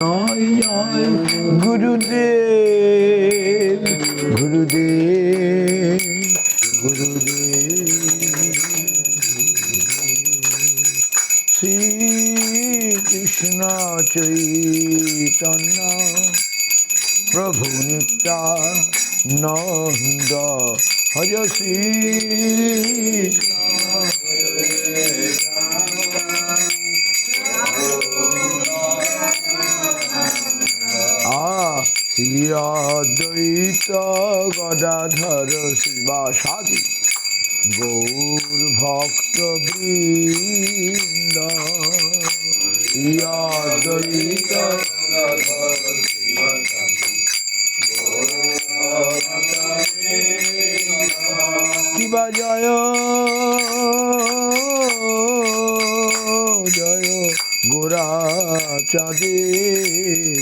জয় জয় গুরুদেব গুরুদেব গুরুদেব। শ্রীকৃষ্ণ চৈতন্য প্রভু নিত্যানন্দ হয শ্রী শ্রী অদ্বৈত গদাধর শিবাসাদি গৌর ভক্ত বৃন্দ। শ্রী অদ্বৈত শিবা জয় জয় গোরা চাঁদের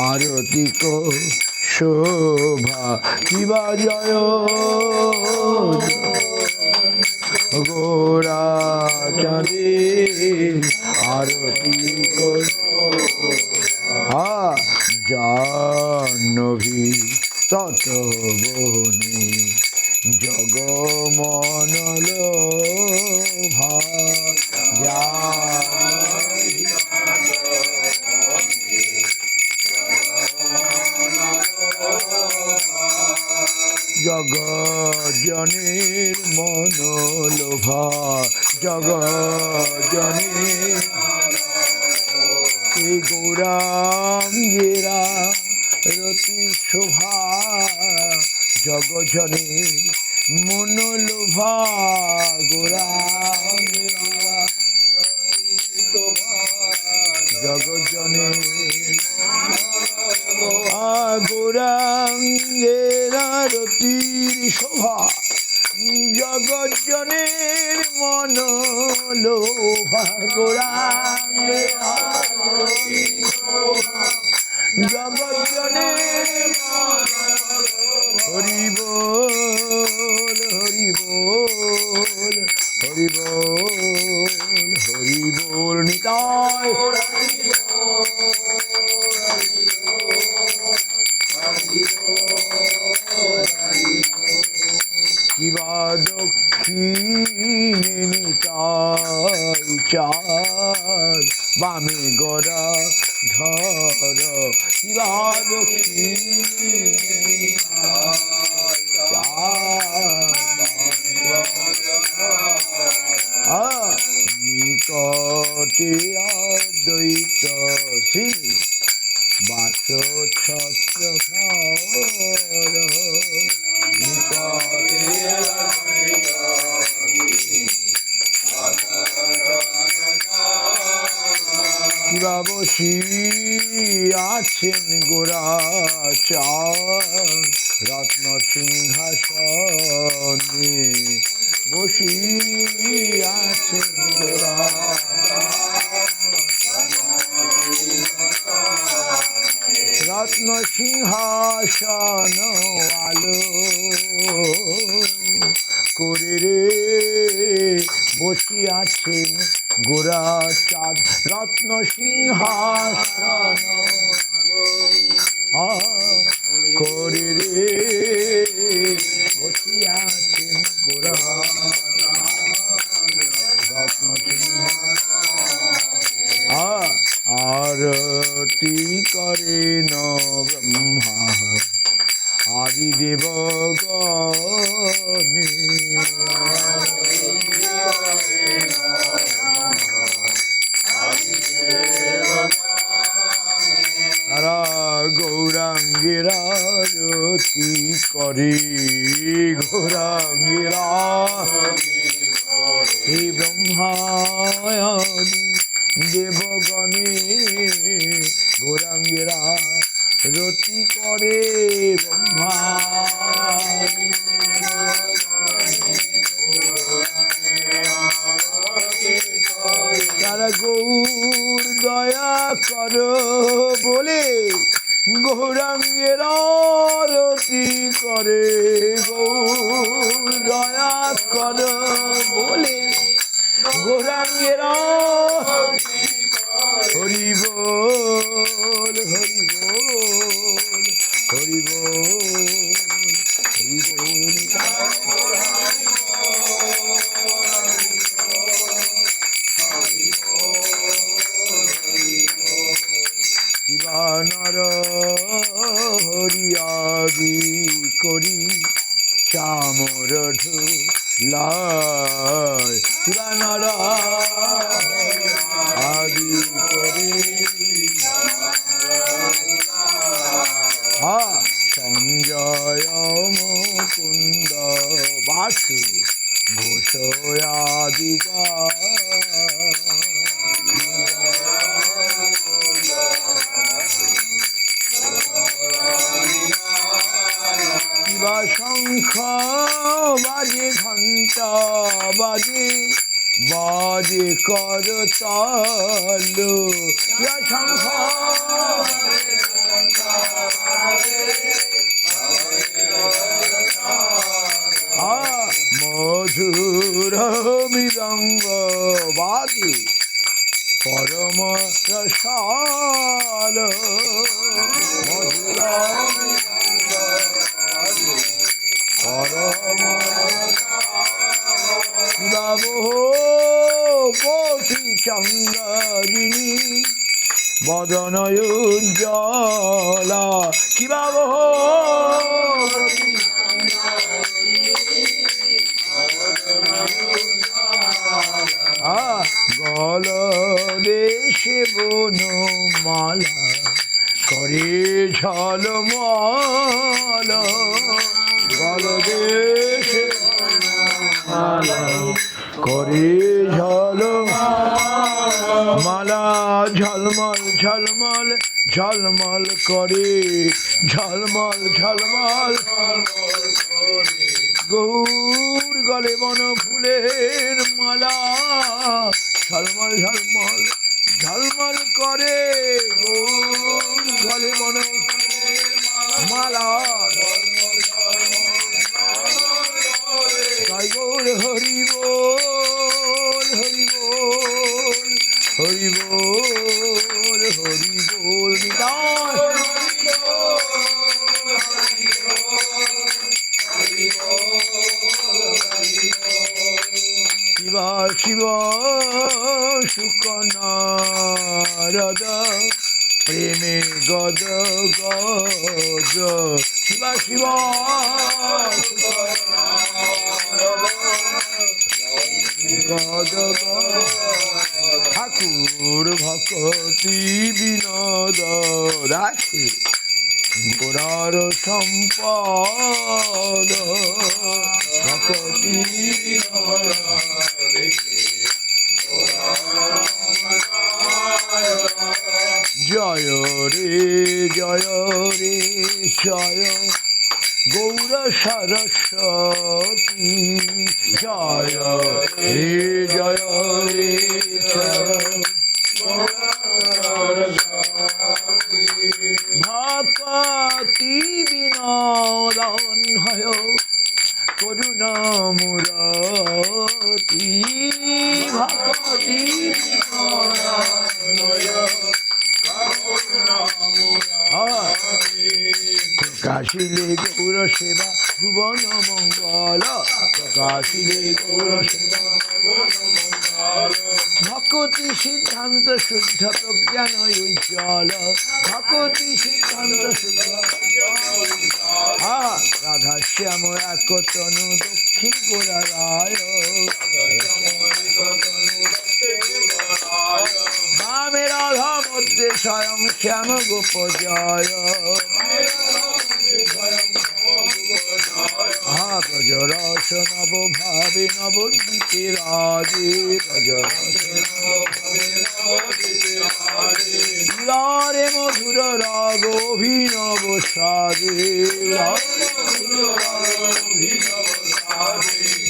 আরতি কো শোভা। শিবা জয় গোরা চাঁদের আরতি কো শোভা। জাহ্নবী তটবনে জগমনলোভা। জগজ্জনের মনোলোভা জগজ্জনের এই গৌরাঙ্গেরা রতি শোভা। জগজ্জনের মনোলোভা গৌরাঙ্গেরা জগজ্জনের গৌরাঙ্গেরা রতির শোভা। জগজ্জনের মনোলোভা গৌরাঙ্গেরা জগজ্জনের হরি বল হরি বল হরি বল হরি বল নিতাই। শিবা দক্ষিণে নিতাই চাঁদ বামে গড়া ধর। শিবা দক্ষিণে নিকটে অদ্বৈত শ্রী বাস ছত্র ঘর। শিবা বসি আছেন গোরা চাঁদ রত্ন সিংহাসনে। বসি আছেন গোরা রত্ন সিংহাসন আলো করে রে বসি আছেন গোরা চাঁদ রত্ন সিংহাসন করে রে বসি আছেন গোরা রত্ন আরতি করেন ব্রহ্মা আদিদেব গণে। তারা গৌরাঙ্গেরা আরতি করে গৌরাঙ্গেরা এই ব্রহ্মায়াদি দেবগণে গৌরাঙ্গেরা রতি করে ব্রহ্মা। তারা গৌর দয়া কর বলে গৌরাঙ্গেরা রতি করে। গৌর দয়া কর বলে গৌরাঙ্গেরা হরি বল হরি বল হরি বল হরি বল শিবানর হরিয়াদি করি চামর ঢুলায় শিবানর আদি করি সঞ্জয় মুকুন্দ বাসু ঘোষয়াদি কিবা শঙ্খ বাজে ঘণ্টা বাজে বাজে করতাল শঙ্খ মধুর মৃদঙ্গ বাজে পরম রসাল মধুর পরম বাবো কোটি চন্দ্রিনী বদনয়োজ্জ্বলা কি বাবো গল দেশে বনমালা করে ঝলমল গল দেশে মালা করে ঝলমালা ঝলমল ঝলমল ঝলমল করে ঝলমল ঝলমল গৌর গলে বন ফুলের মালা ঝলমল ঝলমল ঝলমল করে গৌর গলে বন মালা জয় গৌর হরি বল হরি বল হরি বল হরি বল শিবা শিব শুকনারদ প্রেমে গদ গদ শিবা শিব গদ ঠাকুর ভক্তি বিনোদ রাখে গোরার সম্পদ ভক্তি জয় রে জয় রে জয় গৌর সরস্বতী জয় রে জয় রে জয় ভক্তি বিনোদন হয় করুণা মুরাতি ভক্তি প্রকাশিলে গৌর সেবা ভুবন মঙ্গল প্রকাশিলে গৌর সেবা ভক্তি সিদ্ধান্ত শুদ্ধ প্রজ্ঞান উজ্জ্বল ভক্তি সিদ্ধান্ত শুদ্ধ রাধা শ্যাম একতনু দক্ষিণ গোরা রায় বামে রাধা মধ্যে স্বয়ং শ্যাম গোপ জয় ব্রজরস নব ভাবে নবদ্বীপে রাজে ব্রজরে মধুর রাগ অভিনব সাজে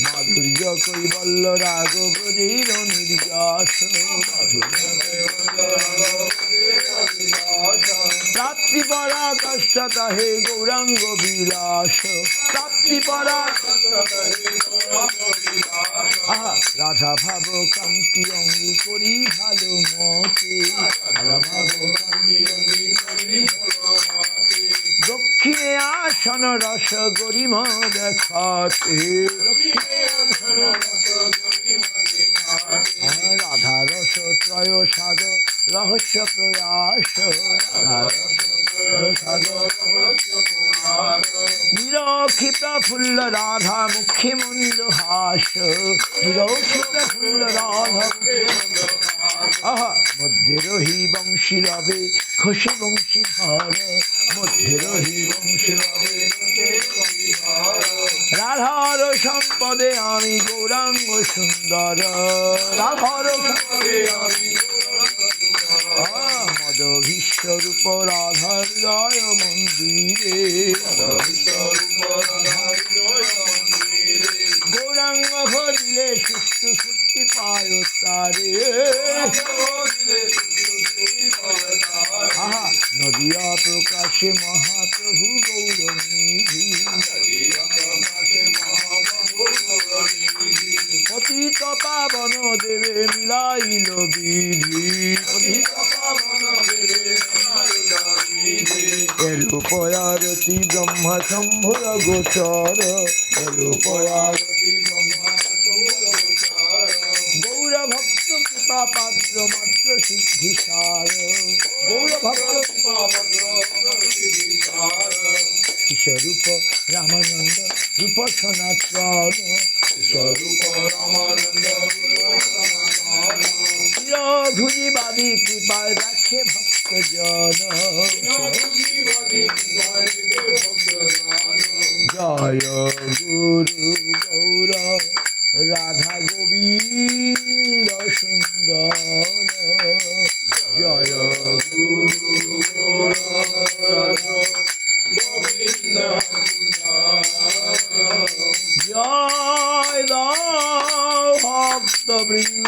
মাধুর্য কৈবল্য রাগ ব্রজের নির্যাস প্রাপ্তি পরা কষ্টতা হে গৌরাঙ্গ বিলাস প্রাপ্তি পরা আহা রাধা ভাব কান্তি অঙ্গি করি ভালো মতে রাধা ভাব কান্তি অঙ্গি করি দক্ষিণে আসন রস গরিম দেখাতে রাধা রস ত্রয় সাদ রহস্য প্রয়াস নিরক্ষি প্রফুল্ল রাধা মুখে মন্দ হাস নিরক্ষি প্রফুল্ল রাধা আহা মধ্যে রহি বংশী রবে খুশি বংশী ধর মধ্যে রহি বংশী রবে রাধার সম্পদে আমি গৌরাঙ্গ সুন্দর রাধার সম্পদে আমি মদ বিশ্বরূপ রাধার জয় মন্দিরে গৌরাঙ্গ ভরিলে সুষ্ঠু ফুটি পায় তারে আহা নদিয়া প্রকাশে মহাপ্রভু গৌরনিধি পতিত পাবন দেবে মিলাইল বিধি এরূপয়ারতি ব্রহ্মা শম্ভুর গোচর এরূপয়ারতি ব্রহ্মা গৌর ভক্ত কৃপা পাত্র মাত্র সিদ্ধিসার গৌর ভক্ত কিশোরূপ রামানন্দ রূপ সনাতন চিরভুজিবাদী কৃপায় রাখে ভক্তজন জয় গুরু গৌর রাধা গোবিন্দ সুন্দর জয় গুরু গৌর গোবিন্দ জয় ভক্ত বৃন্দ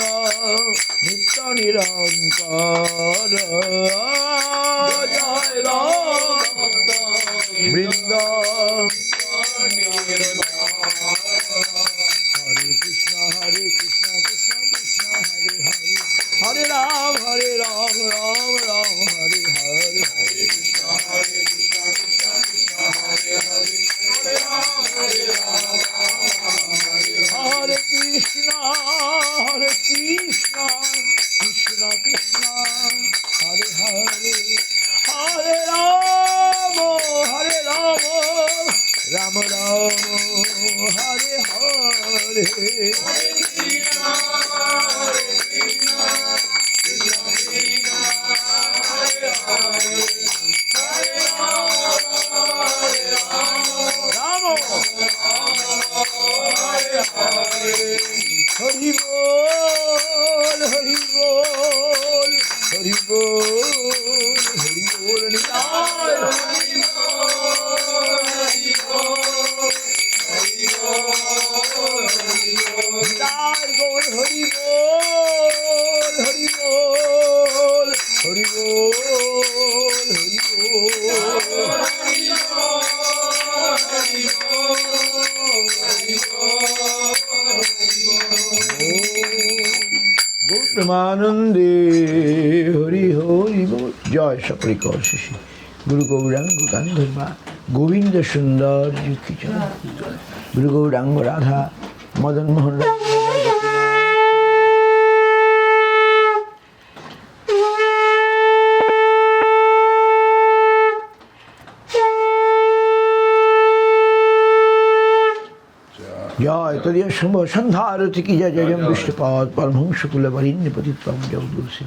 নিত্য নিরন্তর জয় ভক্ত বৃন্দ হরে কৃষ্ণ কৃষ্ণ কৃষ্ণ হরে হরে হরে রাম রাম রাম হরে হরে হরে কৃষ্ণ কৃষ্ণ কৃষ্ণ হরে হরে হরে রাম হরে কৃষ্ণ কৃষ্ণ কৃষ্ণ হরে হরে হরে রাম রাম রাম হরে হরে হরি বল হরি বল হরি বল হরি বল নিতাই হরি বল হরি বল হরি বল নিতাই গৌর হরি বল হরি বল হরি বল হরি বল প্রেমানন্দে হরি হরি বল জয় সকলে কৌশিষী গুরু গৌরাঙ্গ গান্ধর্বা গোবিন্দ সুন্দর গুরু গৌরাঙ্গ রাধা মদন মোহন जय तदीय शुभ संध्यारति की जय जय विष्णुपाद परमहंस कुल वरिण्य पतित्वम जगदूषि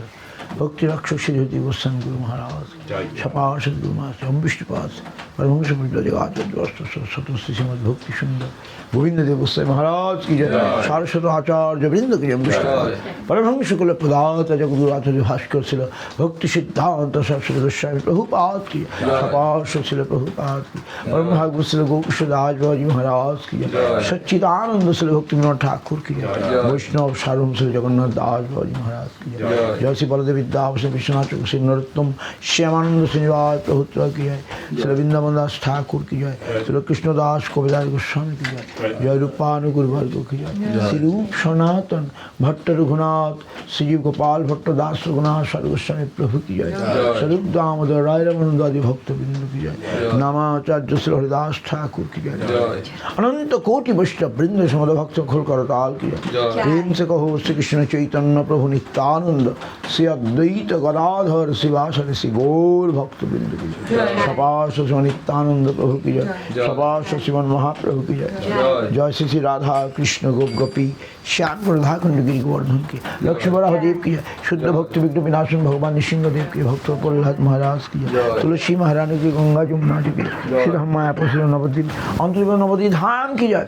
भक्ति रक्षक श्री ज्योति गोस्वामी गुरु महाराज छपार्षद गुरु महाराज ओम विष्णुपाद परमहंस सरस्वती श्रीमद भक्ति सुंदर गोविंद देव गोस्वामी महाराज की जय सारस्वत आचार्य वृंद की जय विष्णुपाद परमहंस कुल प्रदात जगदुरु आचार्य भास्कर शिल भक्ति सिद्धांत सरस्वती गोस्वामी प्रभुपाद की छपार्षद शिल प्रभुपाद की परम भागवत शिल गोकुशदास बाबा जी महाराज की जय सच्चिदानंद शिल भक्ति विनोद ठाकुर की जय वैष्णव सार्वभौम श्री जगन्नाथ दास बाबा जी महाराज की जय जय श्री बलदेव विद्या विश्वनाथ श्री नरोत्तम श्यामानंद श्रीनिवास प्रभुत्व की जय শ্রী বৃন্দাবন দাস ঠাকুর কি জয়, শ্রী কৃষ্ণদাস কবিদাস গোস্বামী কি জয়, জয় রূপানুকুর ভার্গ কি জয়, শ্রী রূপ সনাতন ভট্ট রঘুনাথ, শ্রীজীব গোপাল ভট্ট দাস রঘুনাথ সর্গোস্বামী প্রভু কি জয়, স্বরূপ দামোদর রায় রামানন্দ আদি ভক্তবৃন্দ কি জয়, নামাচার্য শ্রী হরিদাস ঠাকুর কি জয়, अनंत कोटि वैष्णव वृंद समद भक्त खोल कर ताल किया, प्रेम से कहो श्री कृष्ण चैतन्य प्रभु नित्यानंद श्री अद्वैत गदाधर शिवासर श्री गौर भक्त वृंद की जय, सपाश श्री नित्यानंद प्रभु की जय, सपाश श्रीमन महाप्रभु की जय, जय श्री श्री राधा कृष्ण गोप गोपी श्याम राधा कुंड गिरी गोवर्धन की, लक्ष्मी वराह देव की जय, शुद्ध भक्ति विघ्न विनाशन भगवान नृसिंह देव की, भक्त प्रहलाद महाराज की जय, तुलसी महारानी की, गंगा जमुना जी की, श्री मायापुर श्री नवद्वीप अंतरिव नवद्वीप धाम की जय,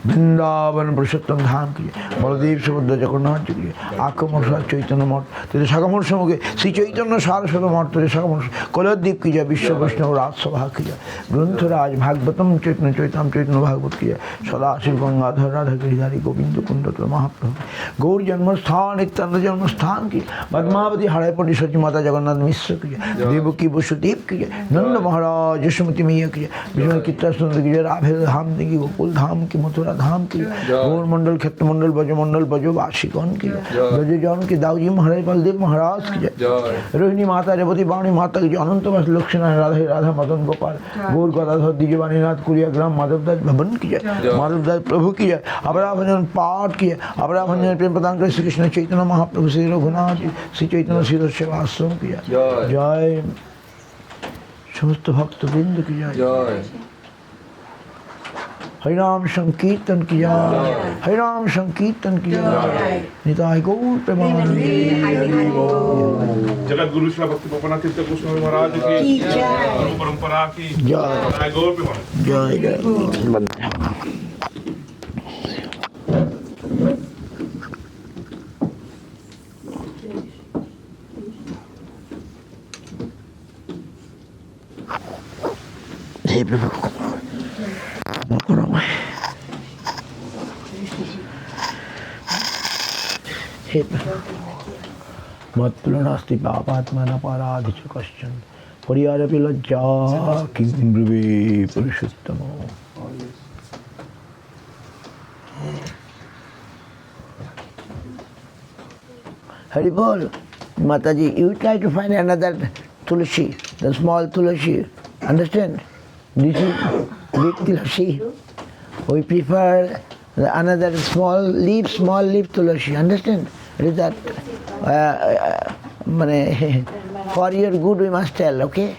वृंदावन पुरुषोत्तम धाम की जय, बलदेव सुभद्रा जगन्नाथ जी की, आकमोषा चैतन्य मठ तेरे शाखामोर समूहे श्री चैतन्य सारस्वत मठ तेरे शाखामोर कलद्वीप की जय, विश्व वैष्णव राजसभा की जय, ग्रंथराज भागवतम चैतन्य चैतन्य चैतन्य भागवत की जय, सदाशिव गंगाधर राधा गिरिधारी गोविंद कुंड महाप्रभु, गौर जन्मस्थान नित्यानंद जन्मस्थान की, पद्मावती हड़ाईपट्टी सची माता जगन्नाथ मिश्र की जय, देवकी वसुदेव की जय, नंद महाराज यशोमती मैया की जय, विष्णु चित्ता सुंदर की जय, राधे धाम की, गोकुल धाम की, मथुरा धाम की, गौर मंडल क्षेत्र मंडल ब्रजमंडल ब्रजवासिगण की, ब्रजजन की, दाऊजी महाराज बलदेव महाराज की जय, रोहिणी माता रेवती वाणी माता की जय, अनंत लक्ष्मीनारायण राधा राधा मदन गोपाल गौर गदाधर द्विजवाणीनाथ कुरिया ग्राम माधवदास भवन की जय, माधवदास प्रभु की जय, अपराभंजन पाठ की जय, अपराभंजन प्रेम प्रदान कर श्री कृष्ण चैतन्य महाप्रभु श्री रघुनाथ श्री चैतन्य श्री सेवाश्रम की जय, जय समस्त भक्त वृंद की जय, हरिनाम संकीर्तन किया, हरिनाम संकीर्तन किया, निताय गौर प्रेमानंद। जगत गुरु श्री भक्ति गोपनाथ तीर्थ गोस्वामी महाराज की गुरु परंपरा की निताय गौर प्रेमानंद। जय जय हे प्रभु मत्तुलनास्ति पापात्मनपराधि च कश्चन परिहारपि लज्जा किं ब्रुवे पुरुषोत्तमो। Hari Bol, Mataji, you try to find another tulsi, the small tulsi, understand? This is big tulsi. We prefer another small leaf tulsi, understand? It is that for your good we must tell, okay?